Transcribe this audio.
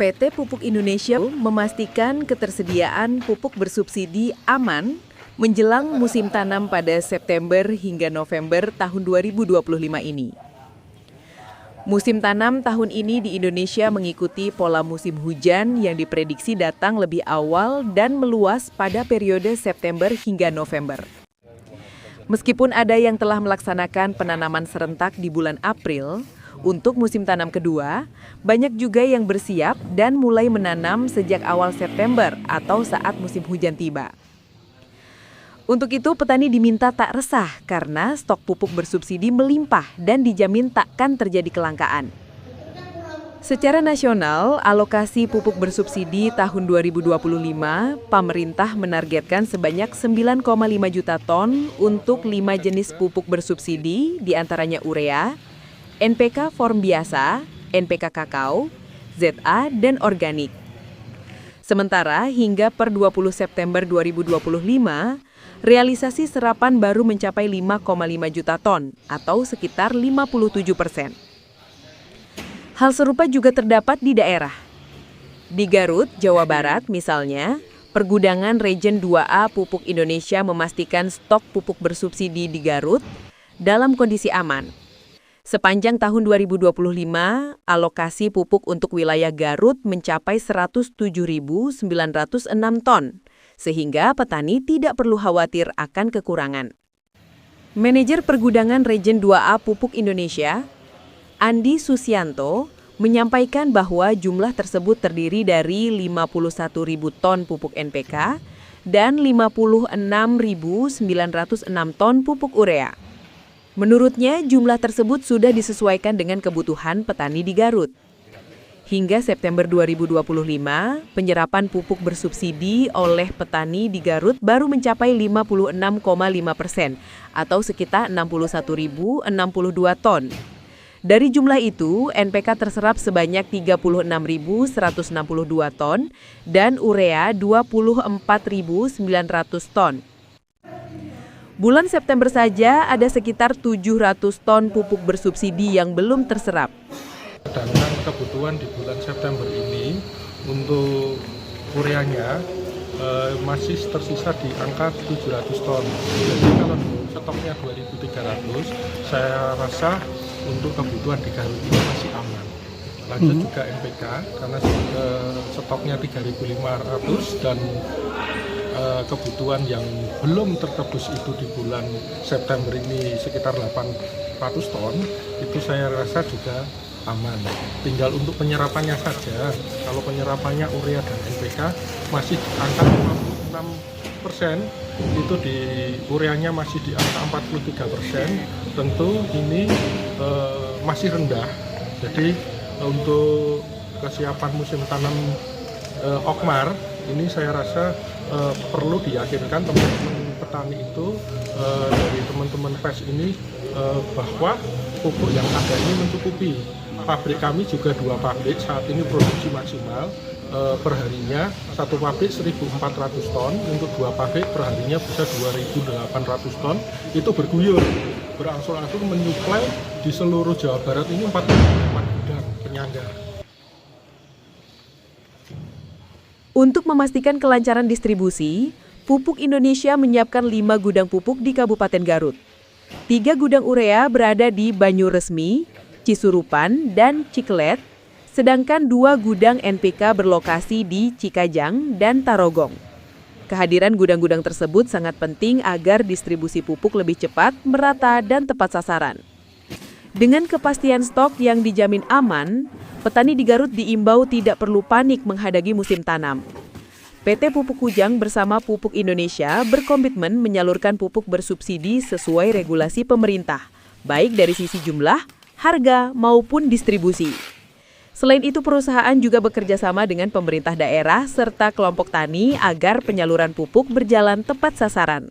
PT Pupuk Indonesia memastikan ketersediaan pupuk bersubsidi aman menjelang musim tanam pada September hingga November tahun 2025 ini. Musim tanam tahun ini di Indonesia mengikuti pola musim hujan yang diprediksi datang lebih awal dan meluas pada periode September hingga November. Meskipun ada yang telah melaksanakan penanaman serentak di bulan April, untuk musim tanam kedua, banyak juga yang bersiap dan mulai menanam sejak awal September atau saat musim hujan tiba. Untuk itu, petani diminta tak resah karena stok pupuk bersubsidi melimpah dan dijamin takkan terjadi kelangkaan. Secara nasional, alokasi pupuk bersubsidi tahun 2025, pemerintah menargetkan sebanyak 9,5 juta ton untuk 5 jenis pupuk bersubsidi, diantaranya urea, NPK form biasa, NPK kakao, ZA, dan organik. Sementara hingga per 20 September 2025, realisasi serapan baru mencapai 5,5 juta ton atau sekitar 57%. Hal serupa juga terdapat di daerah. Di Garut, Jawa Barat misalnya, Pergudangan Regen 2A Pupuk Indonesia memastikan stok pupuk bersubsidi di Garut dalam kondisi aman. Sepanjang tahun 2025, alokasi pupuk untuk wilayah Garut mencapai 107.906 ton, sehingga petani tidak perlu khawatir akan kekurangan. Manajer Pergudangan Regen 2A Pupuk Indonesia, Andi Susianto, menyampaikan bahwa jumlah tersebut terdiri dari 51.000 ton pupuk NPK dan 56.906 ton pupuk urea. Menurutnya, jumlah tersebut sudah disesuaikan dengan kebutuhan petani di Garut. Hingga September 2025, penyerapan pupuk bersubsidi oleh petani di Garut baru mencapai 56,5% atau sekitar 61.062 ton. Dari jumlah itu, NPK terserap sebanyak 36.162 ton dan urea 24.900 ton. Bulan September saja ada sekitar 700 ton pupuk bersubsidi yang belum terserap. Sedangkan kebutuhan di bulan September ini untuk ureanya masih tersisa di angka 700 ton. Jadi kalau stoknya 2.300, saya rasa untuk kebutuhan di Garut ini masih aman. Lanjut juga NPK karena stoknya 3.500 dan kebutuhan yang belum tertebus itu di bulan September ini sekitar 800 ton, itu saya rasa juga aman. Tinggal untuk penyerapannya saja, kalau penyerapannya urea dan NPK masih di angka 56%, itu di ureanya masih di angka 43%, tentu ini masih rendah. Jadi untuk kesiapan musim tanam Okmar, ini saya rasa perlu diyakinkan teman-teman petani itu dari teman-teman PES ini bahwa pupuk yang ada ini mencukupi. Pabrik kami juga 2 pabrik saat ini produksi maksimal perharinya, satu pabrik 1.400 ton, untuk 2 pabrik perharinya bisa 2.800 ton. Itu berguyur, berangsur-angsur menyuplai di seluruh Jawa Barat ini 4 gudang penyangga. Untuk memastikan kelancaran distribusi, Pupuk Indonesia menyiapkan 5 gudang pupuk di Kabupaten Garut. 3 gudang urea berada di Banyuresmi, Cisurupan, dan Ciklet, sedangkan 2 gudang NPK berlokasi di Cikajang dan Tarogong. Kehadiran gudang-gudang tersebut sangat penting agar distribusi pupuk lebih cepat, merata, dan tepat sasaran. Dengan kepastian stok yang dijamin aman, petani di Garut diimbau tidak perlu panik menghadapi musim tanam. PT Pupuk Kujang bersama Pupuk Indonesia berkomitmen menyalurkan pupuk bersubsidi sesuai regulasi pemerintah, baik dari sisi jumlah, harga, maupun distribusi. Selain itu, perusahaan juga bekerja sama dengan pemerintah daerah serta kelompok tani agar penyaluran pupuk berjalan tepat sasaran.